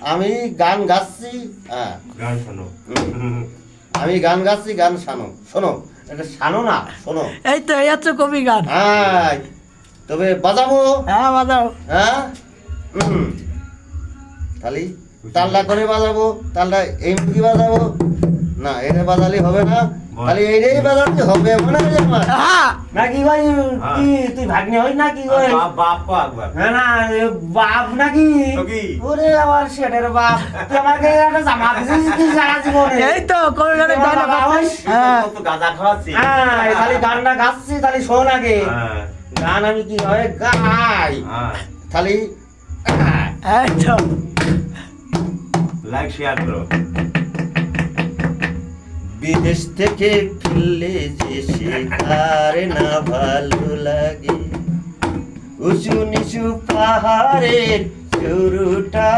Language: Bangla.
আমি গান গাচ্ছি, হ্যাঁ গান শোনো। আমি গান গাচ্ছি, গান শানো, শোনো, এটা শানো না, শোনো। এই তো এই হচ্ছে কবি গান। হ্যাঁ, তবে বাজাবো, হ্যাঁ বাজাও। হ্যাঁ তাহলে তালটা করে বাজাবো, তালটা এমনি বাজাবো না, এটা বাজালে হবে না, তাহলে এইটাই বাজাতে হবে মনে হয় আমার হ্যাঁ নাকি ভাই? কি তুই ভাগ্নে হই নাকি ভাই? বাপ কো একবার। হ্যাঁ না, এ বাপ নাকি? তো কি? ওরে আমার শেটের বাপ, তুই আমাকে একটা জামা দিছিস কি সারা জীবনে? এই তো কবি গানের তোমার ডায়লগ বাবা আছে। ওই হ্যাঁ তো গাঁজা খাওয়াচ্ছি। হ্যাঁ, তাহলে গানটা গাচ্ছি, তাহলে শোন আগে। হ্যাঁ, গান আমি কি হয় গাই, হ্যাঁ। তাহলে এই তো লাইক শেয়ার করো। বিদেশ থেকে ফিরলে যে শিকার না ভালো লাগে, উঁচু নিচু পাহাড়ের শুরুটা